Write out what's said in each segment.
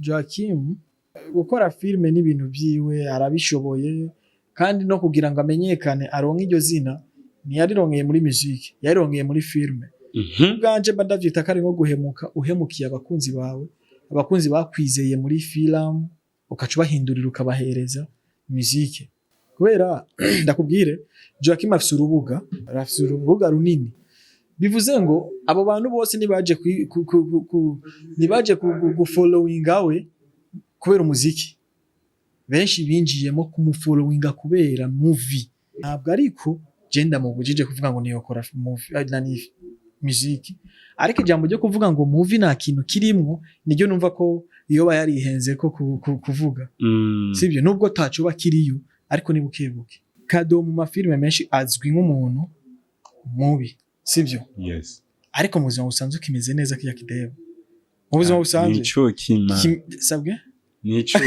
Joachim gukora filme n'ibintu byiwe arabishoboye kandi no kugira ngo amenyekane aronke iryo zina ntiyarironkeye muri musique yarirongeye muri filme. Ubwanje mba ndavyita kari nko guhemuka uhemukiye abakunzi bawe, abakunzi bakwizeye muri film ukaca bahindurira ukabahereza musique. Kubera ndakubwire Joachim afise urubuga runini, bivuze ngo abo bantu bose nibaje gufollowinga we kubera umuziki, benshi binjiyemo kumufollowinga kubera movie. Ntabwo ariko genda mubujije kuvuga ngo niyokora movie nani music, ariko ijambo ryo kuvuga ngo movie nta kintu kirimwo niryo numva ko iyo bayarihenze ko kuvuga sibyo, nubwo tacuba kiriyo ariko ni bukebuke. Kado mu mafilme menshi azwi nk'umuntu mubi sibyo, yes, ariko mu buzima busanzwe kimeze neza kiya kidebo mu buzima busanzwe nico kima sabwe nico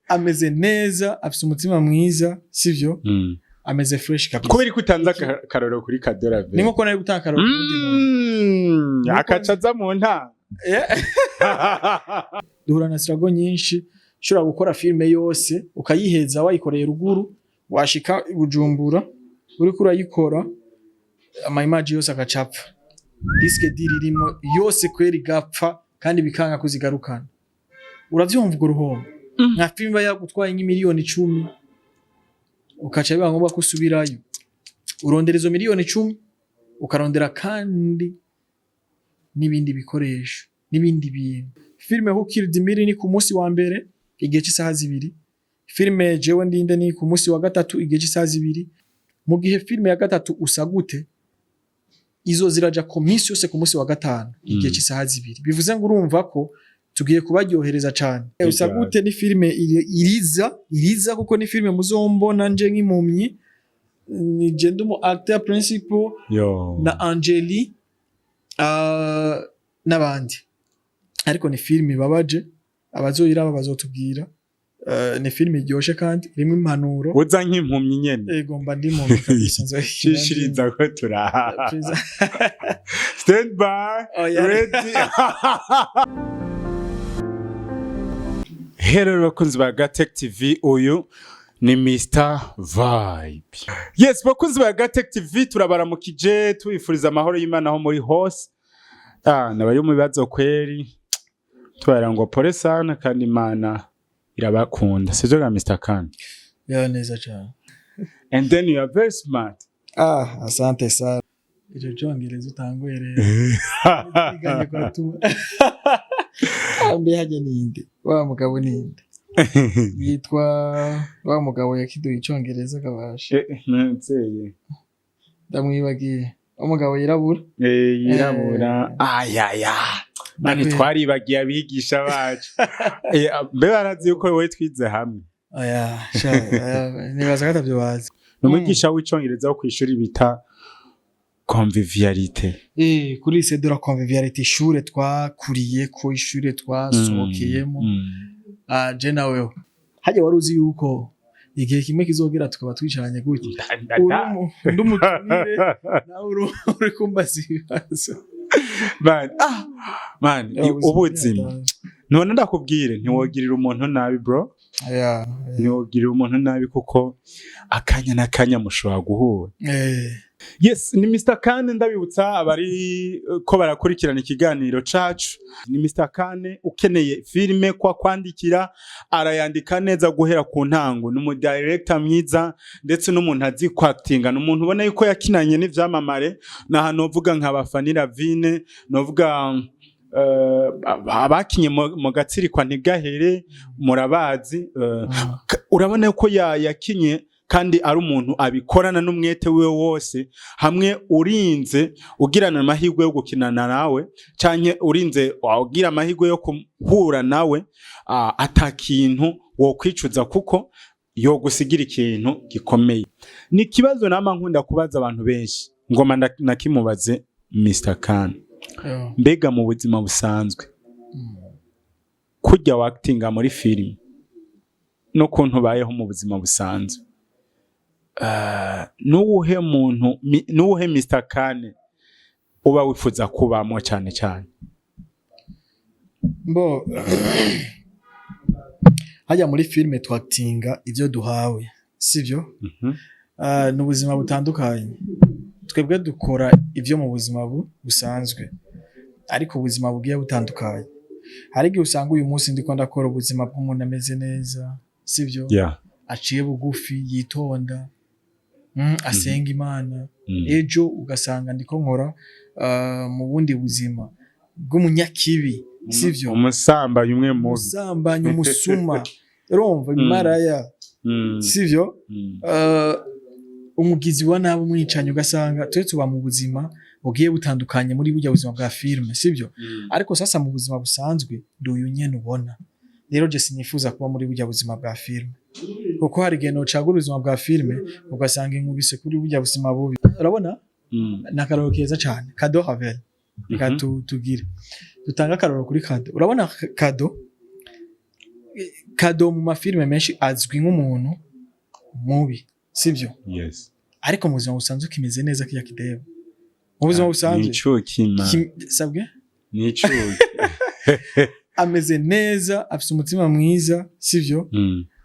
ameze neza, afite umutima mwiza sibyo, ameze fresh kabisa. Kubera ko utanza karoro kuri Kadora ve ni nko nari gutanga karoro kundi akacaza mu nta duhura na struggle nyinshi. Shobora gukora filme yose ukayiheza wayikoreye ruguru, washika Bujumbura uri kurayikora ama image yose akacapfa, diske diri irimo yose kweri gapfa kandi bikanga kuzigarukana. Uravyumva ugo ruhombo nka filme yagutwaye nk'imiliyoni 10 ukaca biba ngombwa kusubirayo urondera izo miliyoni 10 ukarondera kandi n'ibindi bikoresho n'ibindi bintu. Filme Who Killed Millie ni ku munsi wa mbere igihe cy'isaha 2, filme Jewe Ndinde ni ku munsi wa gatatu igihe cy'isaha 2. Mu gihe filme ya gatatu Usagute izo ziraja ku minsi yose ku munsi wa gatanu igihe cy'isaha 2. Bivuze ngo urumva ko tugiye kubaryohereza cyane. Usagute ni filme iriza kuko ni filme muzombona nje nk'impumyi, ni genda mu actor principal na Angeli n'abandi, ariko ni filme babaje abazoyiraba bazotubwira. Ni filme iryoshe kandi irimo impanuro. Uza nk'impumyi nyene ego mba ndi mu kabisa nzashishiriza ko turaha stand by ready. Hello bakunzi ba Gatech TV, uyu ni Mr Vibe. Yes bakunzi ba Gatech TV, turabaramukije tubifuriza amahoro y'Imana aho muri hose. Nabari mu bibazo kweri twarango pole sana kandi Imana irabakunda. Sivyo ga Mr Kan? Ya neza cyane. And then you are very smart. Asante sana. Ije jongereza utanguye rero. Iganye kwa tu. Ambe haje ninde? Wa mugabo ninde? Yitwa wa mugabo yakiduye icongereza kabasha. Nzeye. Ndamwibagiye. Umugabo yirabura? Yirabura. Ayaya. Nani twaribagiye abigisha bacu. Mbe barazi yuko wowe twize hamwe. Nibaza gatavyo bazi. Numwigisha w'icongereza wo kwishuri bita convivialité. Kuri lycée de la convivialité, ishure twakuriye ko, ishure twasohokeyemo. Je nawe haje waruzi yuko igihe kimwe kizogera tukaba twicaranye gutya ndumutumire nawe uri kumbazibazo man ubuzima none ndakubwire ntiwogirira umuntu nabi bro. Ntiwogirira umuntu nabi kuko akanya nakanya mushobora guhura. Yes, ni Mr Kane ndabibutsa abari ko barakurikirana ikiganiro cacu. Ni Mr Kane ukeneye filme kwa kwandikira arayandika neza guhera ku ntango, n'umu director mwiza ndetse n'umuntu azi kwactinga, n'umuntu ubona yuko yakinanye n'ivyamamare na hano vuga nk'abafanira Vine, novuga abakinye mu gatsiri kwa Ntigahere murabazi. Urabona yuko yakinye kandi ari umuntu abikorana n'umwete wiwe wose, hamwe urinze ugirana amahirwe yo gukinana nawe canke urinze ugira amahirwe yo kuhura nawe atakintu wo kwicuza kuko yo gusigira ikintu gikomeye. Ni kibazo nama nkunda kubaza abantu benshi ngoma nakimubaze Mr Kane. Mbega mu buzima busanzwe kujya actinga muri film no kuntu bayeho mu buzima busanzwe, nuwuhe muntu nuwuhe Mr Kane uba wifuza kubamo cyane cyane? Bo hajya muri filme twactinga ivyo duhawe sivyo n'ubuzima butandukanye twebwe dukora ivyo mu buzima busanzwe ariko ubuzima bugiye butandukanye hari igihe usanga uyu munsi ndiko ndakora ubuzima bw'umuntu ameze neza sivyo aciye bugufi yitonda asenga Imana ejo ugasanga ndiko nkora mu bundi buzima bw'umunyakibi sivyo umusambanyi umwe mu umusambanyi umusuma urumva imaraya sivyo umugizi wa nabi umwicanye ugasanga twe tuba mu buzima bugiye butandukanye muri burya buzima bwa filme sivyo ariko sasa mu buzima busanzwe nduyu nyene ubona rero je sinifuza kuba muri burya buzima bwa filme kuko hari igihe nocagura ubuzima bwa filme ugasanga inkubise kuri burya buzima bubi urabona nakaroro keza cyane Kado Havel reka tugire dutanga akaroro kuri Kado urabona Kado mu mafilme menshi azwi nk'umuntu mubi sivyo ariko mu buzima busanzwe kimeze neza kiya kideba mu buzima busanzwe nico kima sabwe nico ameze neza afite umutima mwiza sivyo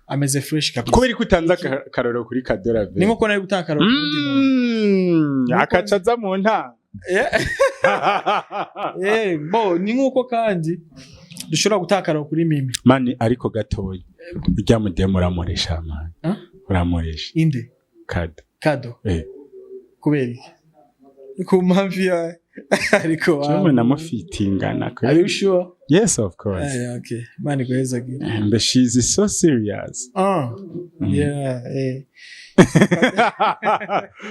ameze fresh kabisa kubera ko utanza karoro kuri Kado Havel ni nko nari gutanga karoro kundi akacaza mu nta bo ni nkuko kandi dushobora gutakara kuri Mimi mani ariko gatoya urya mudemo uramuresha mani uramuresha inde Kado kubera ku mpamvu ya ariko cyangwa namufitingana ko are you sure yes of course okay mani goheza gire and she's so serious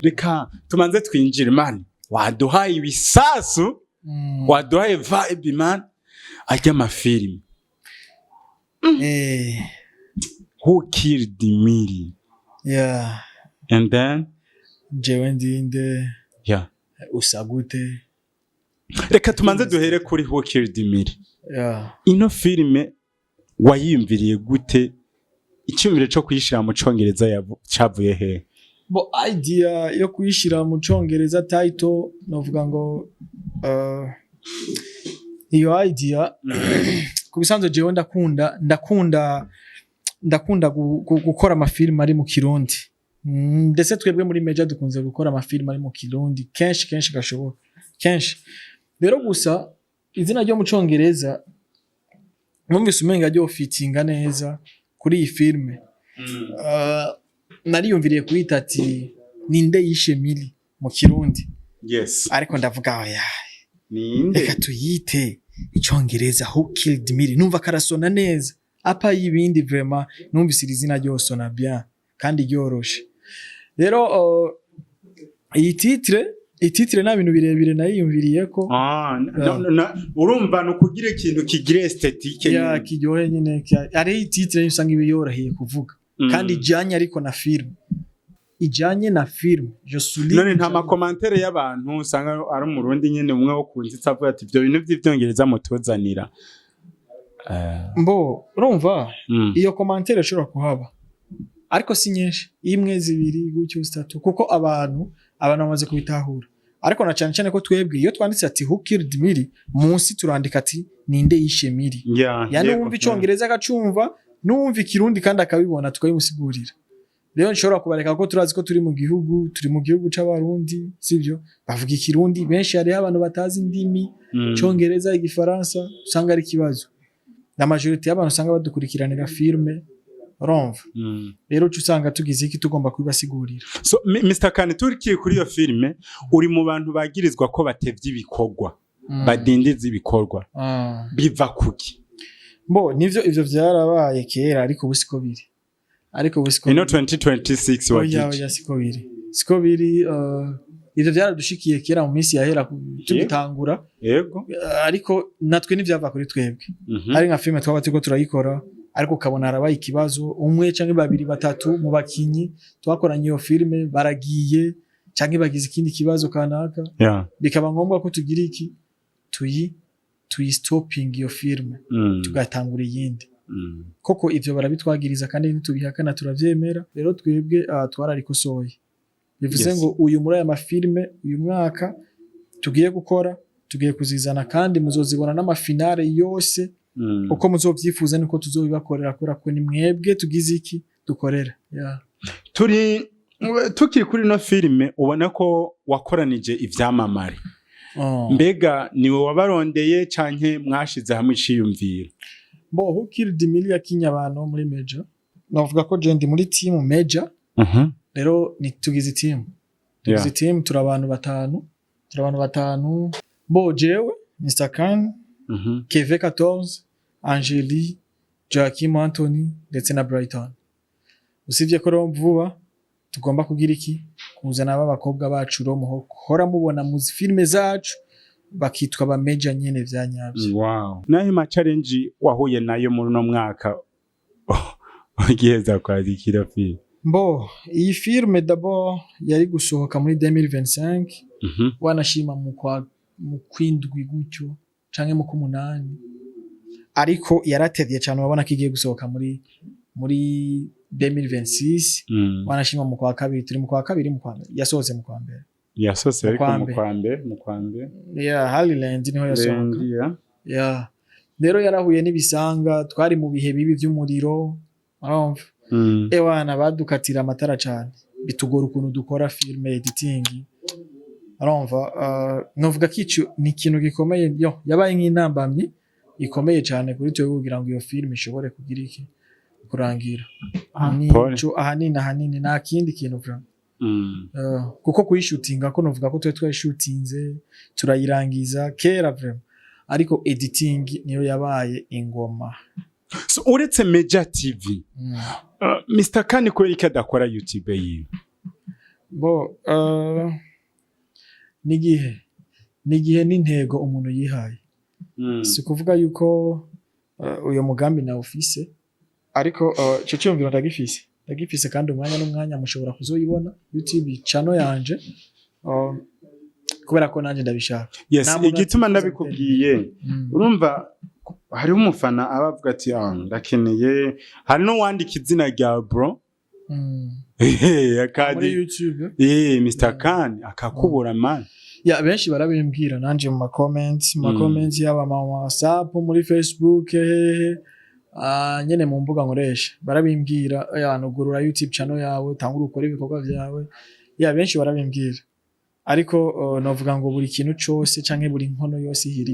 reka tumanze twinjire mani waduhaye ibisasu waduhaye vibe man ajya amafilm who killed Miri and then jewe ndinde usagute reka tumanze duhere kuri who killed Miri ino filme wayimviriye gute icyumviro cyo kuyishira mu Congereza cyavuye he bo idea yo kuyishira mu Congereza title novuga ngo iyo idea kubisanzwe jewe ndakunda gukora amafilm ari mu Kirundi ndetse twebwe muri Meja dukunze gukora amafilm ari mu Kirundi kenshi gashoboka kenshi rero gusa izina ryo mu Congereza numvise umenga ryo fittinga neza kuri iyi filme nariyumviriye kuyita ati ninde yishe Miri mu Kirundi ariko ndavuga oya ninde reka tuyite Icongereza who killed Miri numva karasona neza apa yibindi vraiment numvise izina ryo sona bien kandi ryoroshe rero iyi titre na bintu birebire nayiyumviriye ko urumva no kugira ikintu kigira esthétique ya kiryohe nyine ari titre usanga ibiyoroheye kuvuga kandi ijanye ariko na film ijanye na film je souligne none nta ma commentaire y'abantu usanga ari umurundi nyene umwe wo kunzitsa avuga ati ibyo bintu by'ivyongereza mutuzanira mbo urumva iyo commentaire ishobora kuhaba ariko si nyinshi imwe zibiri gutyo zitatu kuko abantu bamaze kubitahura ariko na cyane ko twebwe iyo twanditse ati who killed Miri munsi turandika ati ninde yishe Miri yani wumva Icongereza agacumva n'umva Ikirundi kandi akabibona tukabimusigurira rero nshobora kubareka ko turazi ko turi mu gihugu c'abarundi sivyo bavuga Ikirundi benshi hari abantu batazi indimi Congereza Igifaransa usanga ari kibazo na majority y'abantu usanga badukurikiranira filme urumva rero usanga tugize iki tugomba kubibasigurira so Mr. Kane turikiye kuri iyo filme uri mu bantu bagirizwa ko batevye ibikorwa badindiza ibikorwa biva kuki bo nivyo ivyo vyarabaye kera ariko busiko biri ino 2026 wagije siko biri ivyo vyaradushikiye kera mu minsi yahera tugitangura yego ariko natwe nivyava kuri twebwe ari nka filme twaba turiko turayikora ariko ukabona harabaye ikibazo umwe canke babiri batatu mu bakinyi twakoranye iyo filme baragiye canke bagize ikindi kibazo kanaka bikaba ngombwa ko tugira iki tuyi stopping iyo filme tugatangura iyindi koko ivyo barabitwagiriza kandi ntitubihakana turavyemera rero twebwe twararikosoye bivuze ngo uyu muri aya mafilme uyu mwaka tugiye gukora tugiye kuzizana kandi muzozibona n'amafinale yose uko muzovyifuza niko tuzobibakorera kubera ko ni mwebwe tugize iki dukorera. Tukiri kuri no filime ubona ko wakoranije ivyamamare. Mbega niwe wabarondeye canke mwashize hamwe iciyumviro? Who Killed Millie yakinye abantu muri Major. Navuga ko je ndi muri team Major. Rero ni tugize team. Tugize team turi abantu batanu. Jewe, Mr. Khan, Keve 14, Angeli, Joachim Anthony ndetse na Brighton. Usibye ko rero vuba tugomba kugira iki kuzana abakobwa bacu ro muhora mubona mu filme zacu bakitwa ba Major nyene vyanyabye. Wow. Nayo ma challenge wahuye nayo muri no mwaka ogiheza kwazikira film. Iyi filme d'abord yari gusohoka muri 2025. Wanashima mu kwindwi gutyo canke mu kumunani. Ariko yaratevye cyane wabona ko igiye gusohoka muri 2026. Wanashima mu kwa kabiri turi mu kwa kabiri mu kwa mbere yasohotse mu kwa mbere. Yasohotse ariko mu kwa mbere. Haliland niho yasohoka. Rero yarahuye n'ibisanga twari mu bihe bibi by'umuriro. Urumva? Ewana badukatira amatara cyane. Bitugora ukuntu dukora film editing. Urumva novuga ko ni ikintu gikomeye yabaye nk'intambamye ikomeye cyane kuri twe kugira ngo iyo film ishobore kugira iki kurangira. Nico ahanini nta kindi kintu bra. Kuko kuyishutinga ko novuga ko twe twayishutinze turayirangiza kera vraiment ariko editing niyo yabaye ingoma. So uretse Major TV Mr. Khan ko yari kadakora YouTube yiwe? Nigihe n'intego umuntu yihaye. Si kuvuga yuko uyo mugambi na office ariko cyo cyumviro ndagifise kandi umwanya n'umwanya mushobora kuzoyibona YouTube channel yanje kubera ko nanje ndabishaka. Yes, igituma ndabikubwiye urumva hari umufana abavuga ati ndakeneye hari no wandika izina rya bro muri YouTube Mr. Khan akakubura man. Benshi barabimbwira nanje mu comments yaba mu WhatsApp muri Facebook nyene mu mbuga nkoresha barabimbwira nugurura YouTube channel yawe tangura ukora ibikorwa byawe. Benshi barabimbwira ariko novuga ngo buri kintu cyose canke buri nkono yose ihira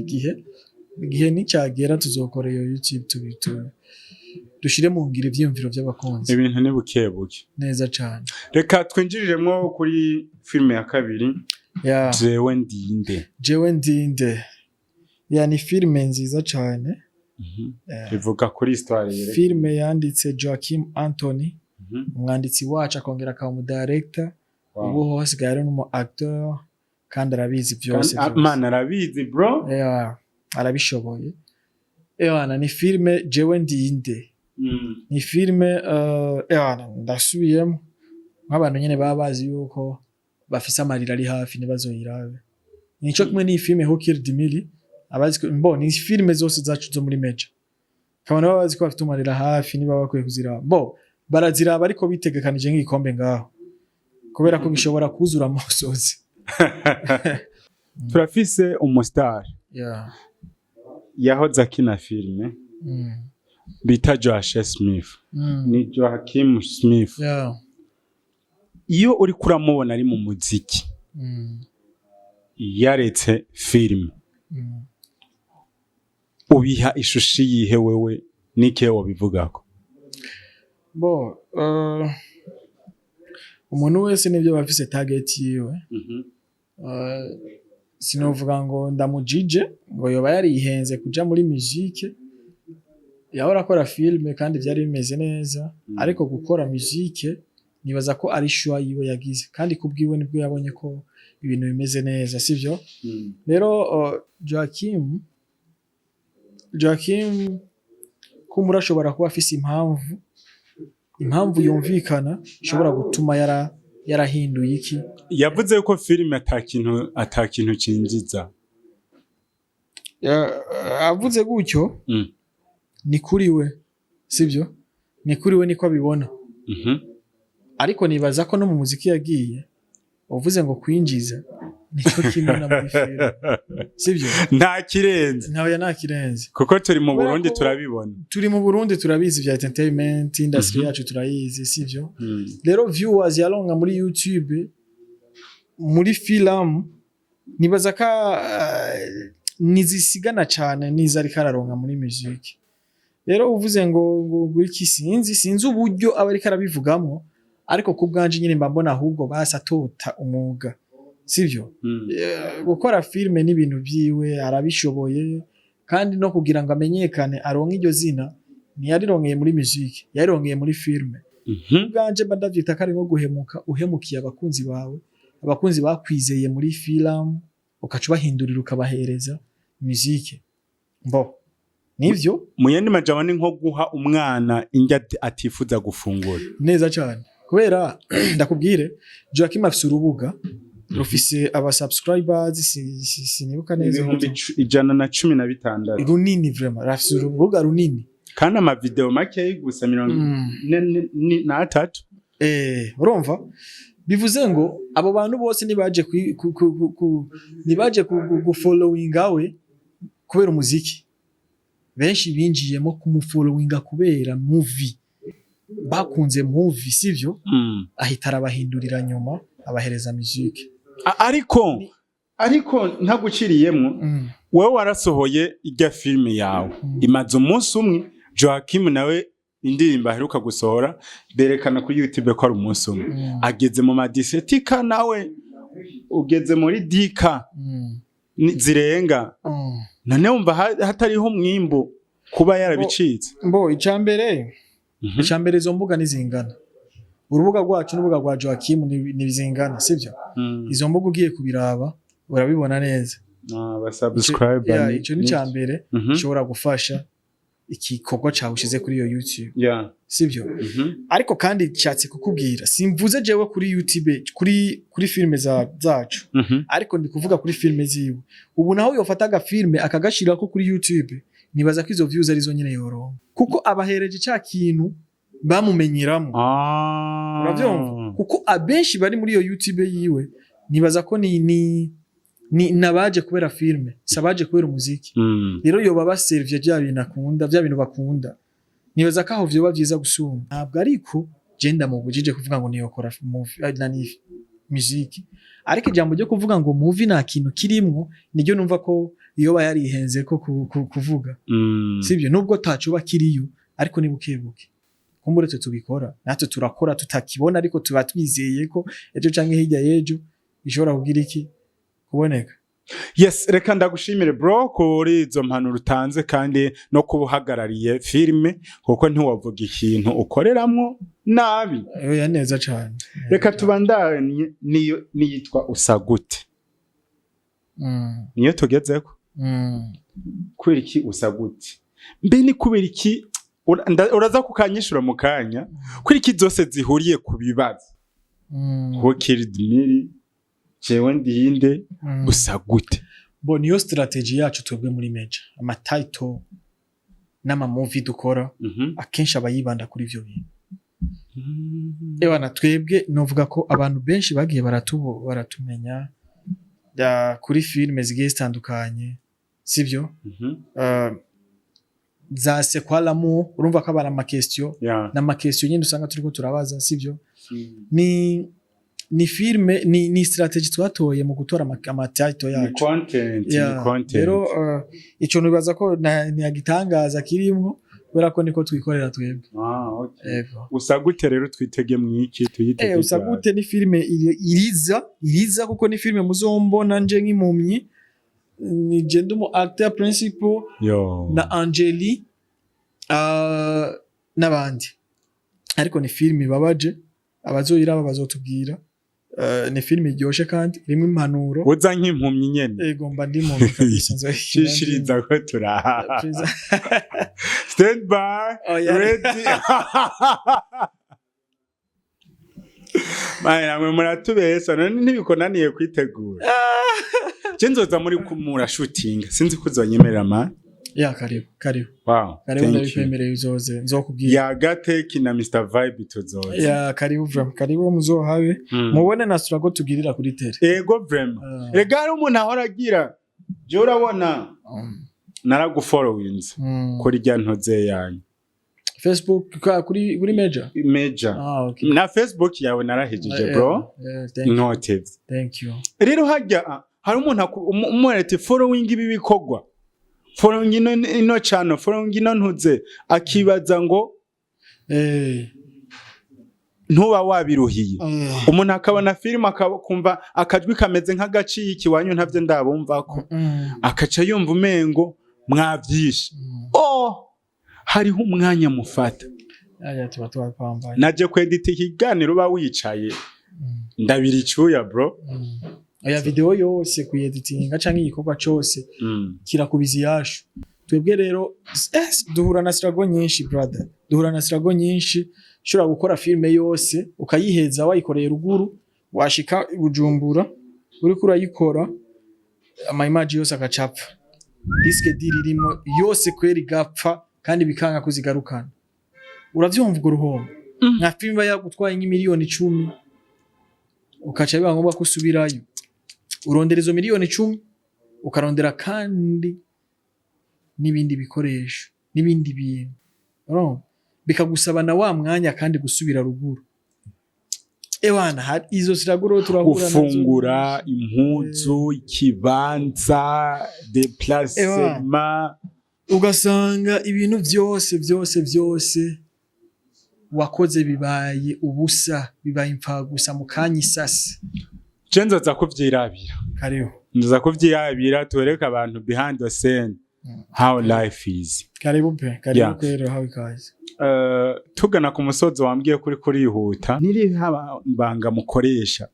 igihe nicyagera tuzokora iyo YouTube dushire mu ngire ivyumviro by'abakunzi. Ibintu ni bukebuke neza cyane. Reka twinjiriremo kuri filme ya kabiri. Jewe Ndinde. Ni filme nziza cyane. Ivuga kuri histoire yere. Filme yanditse Joachim Anthony, umwanditsi wacu akongera akaba mu director. Ubu hose gari n'umu actor kandi arabizi byose. Man arabizi bro. Arabishoboye. Ni filme Jewe Ndinde. Ni filme ndasubiyemo nk'abantu nyene baba bazi yuko bafise amarira ari hafi nibazoyirabe. Nico kimwe ni filme Who Killed Millie abazi ni filme zose zacu zo muri Major. Kabana baba bazi ko bafite amarira hafi niba bakwiye kuziraba. Baraziraba ariko bitegekanije nk'ikombe ngaho. Kubera ko bishobora kuzura amusozi. Turafise umustar. Yahoze akina filme. Bita Joshua Smith. Ni Joachim Smith. Iyo uri kuramubona ari mu muziki. Yaretse filme. Ubiha ishusho yihe wewe nike wabivugako? Umuntu wese nibyo bafise target yiwe. Sinovuga ngo ndamujije ngo yoba yarihenze kuja muri musique. Yahora akora filme kandi byari bimeze neza ariko gukora musique nibaza ko ari shwa yiwe yagize kandi kubwiwe nibwo yabonye ko ibintu bimeze neza sivyo. Rero Joachim kumura ashobora kuba afise impamvu yumvikana ishobora gutuma yarahinduye iki. Yavuze ko filme atakintu cinjiza. Avuze gutyo ni kuri we sivyo, ni kuri we niko abibona. Ariko nibaza ko no mu muziki yagiye uvuze ngo kwinjiza nico kimwe na muri filime sivyo nta kirenze nta kirenze kuko turi mu Burundi turabibona turi mu Burundi turabizi vya entertainment industry yacu turayizi sivyo rero viewers yaronka muri YouTube muri film nibaza ka nizisigana cyane niza ariko araronka muri music rero uvuze ngo iki sinzi uburyo aba ariko arabivugamo ariko ku bwanje nyine mba mbona ahubwo basatota umwuga sivyo gukora filme n'ibintu byiwe arabishoboye kandi no kugira ngo amenyekane aronke iryo zina ntiyarironkeye muri music yarironkeye muri filme bwanje mba ndavyita kari nko uhemukiye abakunzi bawe abakunzi bakwizeye muri film ukaca bahindurira ukabahereza music mbo nivyo muyandi majambo ni nko guha umwana indya atifuza gufungura neza cyane kubera ndakubwire Joachim afise urubuga rufise aba subscribers sinibuka neza 116 runini vraiment rafise urubuga runini kandi ama video make gusa 43 urumva bivuze ngo abo bantu bose nibaje gufollowinga we kubera umuziki benshi binjiyemo kumufollowinga kubera movie bakunze movie sivyo ahita arabahindurira nyuma abahereza music ariko ntaguciriyemo wewe warasohoye irya filme yawe imaze umunsi umwe Joachim nawe indirimbo aheruka gusohora berekana kuri YouTube ko ari umunsi umwe ageze mu madisetika nawe ugeze muri dika zirenga none umva hatariho umwimbo kuba yarabicitse mbo icambere izo mbuga nizingana urubuga rwacu n'urubuga rwa Joachim nibizingana sivyo izo mbuga ugiye kubiraba urabibona neza basubscribe ico ni cambere gishobora gufasha igikorwa cyawe ushize kuri iyo YouTube sivyo ariko kandi cyatse kukubwira simvuze jewe kuri YouTube kuri filme zacu ariko ndi kuvuga kuri filme ziwe ubu naho yofataga filme akagashira ko kuri YouTube nibaza ko izo views arizo nyine yoronka kuko abahereje cya kintu bamumenyeramo uravyumva kuko abenshi bari muri iyo YouTube yiwe nibaza ko ni nabaje kubera filme sabaje kubera umuziki rero yoba baservye bya bintu akunda bya bintu bakunda nibaza ko aho vyo bavyiza gusuma ntabwo ariko genda mu bujije kuvuga ngo niyo kora movie nani muziki ariko ijambo ryo kuvuga ngo movie nta kintu kirimwo niryo numva ko iyo bayarihenze ko kuvuga sibyo nubwo tacu bakiriyo ariko ni bukebuke kumburetse tubikora natwe turakora tutakibona ariko tuba twizeye ko ejo canke hirya yejo ishobora kugira iki kuboneka. Yes, reka ndagushimire bro kuri izo mpanuro utanze kandi no kubuhagarariye filme kuko ntiwavuga ikintu ukoreramwo nabi. Ya neza cyane. Reka tubandanye niyo niyitwa usagute. Niyo tugezeko. Kubera iki usagute? Mbe ni kubera iki uraza kukanyishura mu kanya kuri iki zose zihuriye ku bibazo. Ko kiridimiri jewe ndinde usagute. Bo niyo strategy yacu twebwe muri Major. Ama title n'ama movie dukora akenshi abayibanda kuri ivyo bintu. Ewa na twebwe novuga ko abantu benshi bagiye baratumenya ya kuri filme zigiye zitandukanye sivyo za sekwalamu urumva ko abana ama question n'ama question nyine usanga turiko turabaza sivyo ni filme ni strategy twatoye mu gutora ama title yacu ni content rero ico nibaza ko ni agitangaza kirimo kubera ko niko twikorera twebwe. Okay. Usagute rero twitege mwiki tuyitege. Usagute ni filme iriza kuko ni filme muzombona nje nk'impumyi ni jendo mu acteur principal na Angeli n'abandi ariko ni filme babaje abazoyiraba bazotubwira ni filme iryoshe kandi irimo impanuro uza nk'impumyi nyene ego mba ndi mu kabisa nzashishiriza ko turaha stand by ready Maya muratubesa none ntibikonaniye kwitegura je nzoza muri kumura shooting sinzi kuzonyemerera ma Ya karibu. Wow. Karibu ndabikwemereye uzoze nzokubwira. Ya gateki na Mr Vibe tuzoze. Ya karibu muzohabe. Mubone na struggle tugirira kuri tele. Ego vraiment. Regara umuntu ahora agira. Je urabona. Naragufollowinze. Kuri rya ntoze yanyu. Facebook kuri Major. Okay. Na Facebook yawe narahejije bro. Thank you. Rero hajya hari umuntu umwerete following ibi bikogwa. Following ino channel, following ino ntuze akibaza ngo ntuba wabiruhiye. Umuntu akabona film akakumva akajwi kameze nk'agaciye ikiwanyu ntavye ndabumva ko. Akaca yumva umengo mwavyishe. Hariho umwanya mufata. Tuba twapambaye. Naje kwedita ikiganiro ba wicaye. Ndabiri icuya bro. Aya video yose kuyeditinga canke igikorwa cyose kirakubiza yashu. Twebwe rero duhura na struggle nyinshi brother. Duhura na struggle nyinshi. Ushobora gukora filme yose ukayiheza wayikoreye ruguru washika Bujumbura uri kurayikora ama image yose akacapfa. Diske diririmo yose kweri gapfa kandi bikanga kuzigarukana. Uravyumva ugo ruhombo. Nka filme yagutwaye nk'imiliyoni 10 ukaca biba ngombwa kusubirayo. Urondera izo miliyoni 10 ukarondera kandi nibindi bikoresho nibindi bintu. Bikagusaba na wa mwanya kandi gusubira ruguru. Ewana izo siraguro turahura nazo. Ufungura impuzu, ikibanza, déplacement. Ugasanga ibintu byose wakoze bibaye ubusa, bibaye impfagusa mu kanyisasi. Cenzo za kuvyirabira. Kariho. Nza kuvyirabira tuwereka abantu behind the scene how life is. Karibu kwero how ikaze. Tugana ku musozi wambwiye kuri yihuta. Niri haba mbanga mukoresha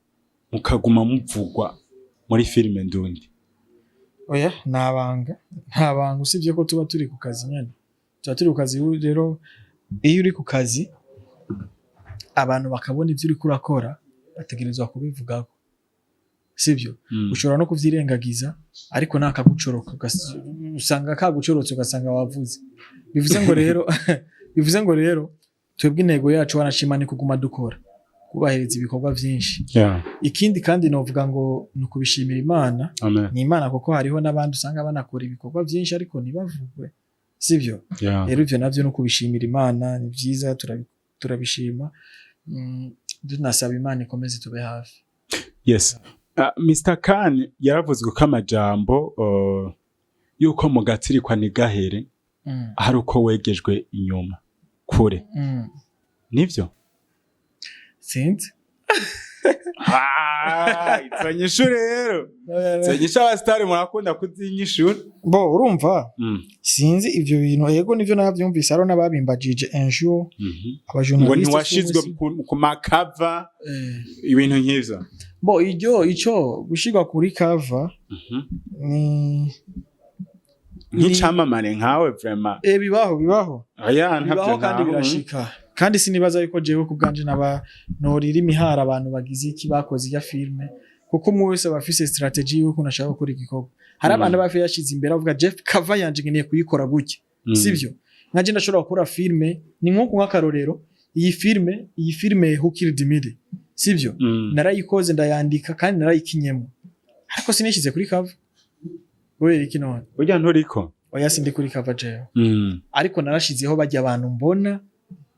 mukaguma muvugwa muri filme ndundi. Oya nta banga usibye ko tuba turi ku kazi nyane. Tuba turi ku kazi rero iyo uri ku kazi abantu bakabona ivyo uri kurakora bategerezwa kubivugako. Sibyo ushobora no kuvyirengagiza ariko nakagucoroka usanga kagucorotse ugasanga wavuze. Bivuze ngo rero twebwe intego yacu wanashimane kuguma dukora kubahereza ibikorwa byinshi. Ikindi kandi novuga ngo nukubishimira Imana. Ni Imana kuko hariho nabandi usanga banakora ibikorwa byinshi ariko ntibavugwe. Sivyo? Rero ivyo navyo no kubishimira Imana ni byiza turabishima. Dunasaba Imana ikomeze tube hafi. Yes. Mr. Khan yaravuzwe ko amajambo yuko mu gatsirikwa ni gahere hari uko wegejwe inyuma kure. Nivyo? Sinzi. Izanyishure rero. Zanyisha abastari murakunda kuzinyishura. Bo urumva? Sinzi ivyo bintu yego nivyo navyumvise aro nababimbajije enjour abajournaliste. Ngo ntiwashizwe ku makava ibintu nk'ivyo. Bo ico gushirwa kuri cover ni nk'icamamare nkawe vraiment. Bibaho. Aya ntavyo kandi birashika. Kandi sinibaza yuko jewe kubganje norira imihara abantu bagize iki bakoze ya filme kuko mu wese bafise strategy yuko nashaka gukora igikorwa. Hari abantu bafe yashize imbere avuga Jeff cover yanje ngiye kuyikora gutya. Sivyo? Nkaje ndashobora gukora filme ni nko nk'akarorero iyi filme Who Killed Millie. Sivyo? Narayikoze ndayandika kandi narayikinyemo. Ariko sinishize kuri cover. Wewe iki none? Burya nturiko. Oya sindi kuri cover jewe. Ariko narashizeho bajya abantu mbona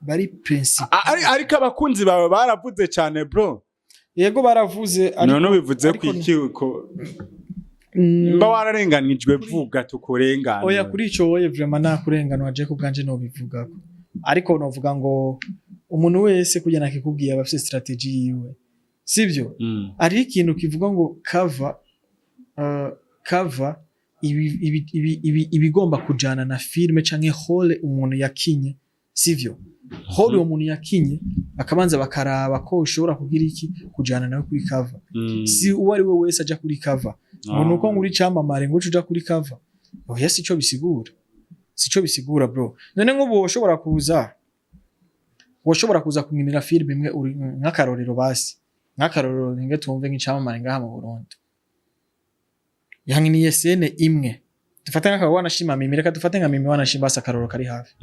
bari principe. Ariko abakunzi bawe baravuze cyane bro. Yego baravuze ariko none bivuze ko ikiko mba wararenganijwe vuga tukurengana. Oya kuri ico woye vraiment nakurenganwa je kubganje no bivugako. Ariko novuga ngo umuntu wese kujya nakikubwiye abafite strategy yiwe. Sivyo? Ari ikintu kivuga ngo cover ibigomba kujana na filme canke hole umuntu yakinye. Sivyo? Hole umuntu yakinye akabanza bakaraba ko ushobora kugira iki kujana nawe kuri cover. Si uwari we wese aja kuri cover. Umuntu uko nguri camamare ngo uja kuri cover. Oya sico bisigura bro. None nk'ubu woshobora kuza kuminira filme imwe uri nk'akarorero basi. Nk'akarorero nge tumve nk'icamamare ngaha mu Burundi. Yanginiye scene imwe dufate nka wanashima Mimi, reka dufate nka Mimi wanashima sakaroro kari hafi.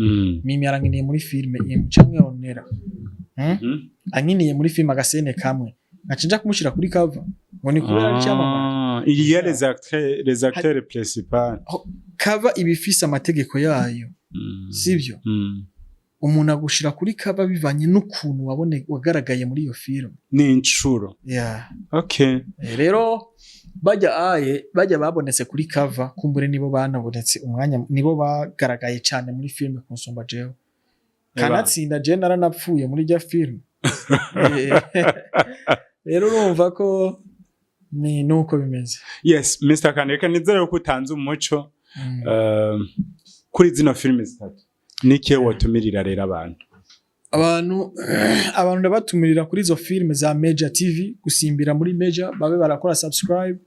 Mimi yaranginiye muri filme imwe canke onera. Anginiye muri filme agasene kamwe. Nacinja kumushira kuri cover. Ngo ni kubera ari cyamamara. Il y a les acteurs principaux. Cover ibifise amategeko yayo. Sivyo? Umuntu agushira kuri cover bivanye n'ukuntu wagaragaye muri iyo film. Ni incuro. Yeah. Okay. Rero bajya babonetse kuri cover kumbure nibo banabonetse umwanya nibo bagaragaye cyane muri film kunsumba jewe. Kanatsinda je naranapfuye muri rya film. Rero urumva ko ni nuko bimeze. Yes, Mr. Kaneka nizere ko utanze umuco kuri zino filime zitatu. Nike watumirira rero abantu ndabatumirira kuri izo filime za Major TV gusimbira muri Major babe barakora subscribe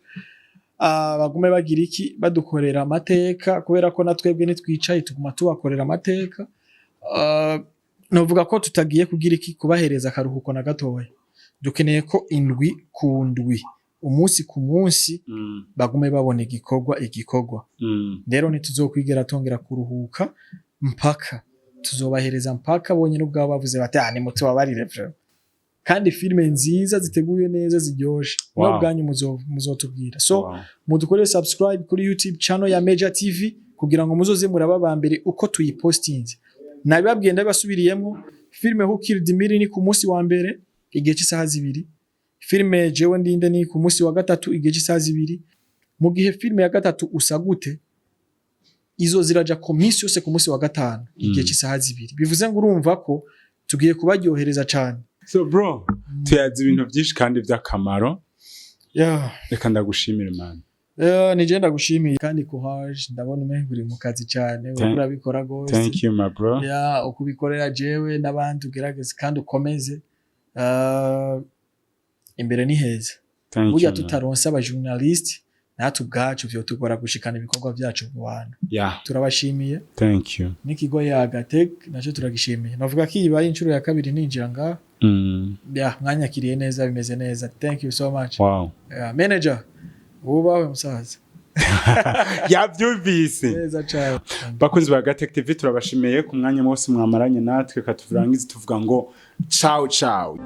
bagume bagira iki badukorera amateka kubera ko natwebwe nitwicaye tuguma tubakorera amateka novuga ko tutagiye kugira iki kubahereza karuhuko na gatoya dukeneye ko indwi ku ndwi umunsi ku munsi bagume babona igikorwa rero ntituzokwigera tongera kuruhuka mpaka tuzobahereza mpaka bonye n'ubwabo bavuze bati ni muto wabarire vyo kandi filme nziza ziteguye neza ziryoshe n'ubwanyu muzotubwira so mudukorere subscribe kuri YouTube channel ya Major TV kugira ngo muzoze muraba mbere uko tuyipostinze nabibabwiye ndabasubiriyemo filme Who Killed Millie ni ku munsi wa mbere igihe cy'isaha 2 filme Jewe Ndinde ni ku munsi wa gatatu igihe cy'isaha 2 mu gihe filme ya gatatu Usagute izo ziraja komisi yose ku munsi wa gatanu igihe cy'isaha 2 bivuze ngo urumva ko tugiye kubaryohereza cyane so bro tuyazi ibintu byinshi kandi by'akamaro reka ndagushimira man nije ndagushimiye kandi courage ndabona umenguri mu kazi cyane urabikora gose thank you my bro ukubikorera jewe n'abandi ugerageze kandi ukomeze imbere ni heza burya tutaronsa aba journalist natwe ubwacu vyo tugora gushikana ibikorwa byacu mu bantu turabashimiye thank you n'ikigo ya Gatek naco turagishimiye navuga ko ibaye inshuro ya kabiri ninjira ngaha mwanyakiriye neza bimeze neza thank you so much manager ubawe musaza yabyumvise neza cyane bakunzi ba Gatek TV turabashimiye ku mwanya wose mwamaranye natwe katuvurangize tuvuga ngo ciao ciao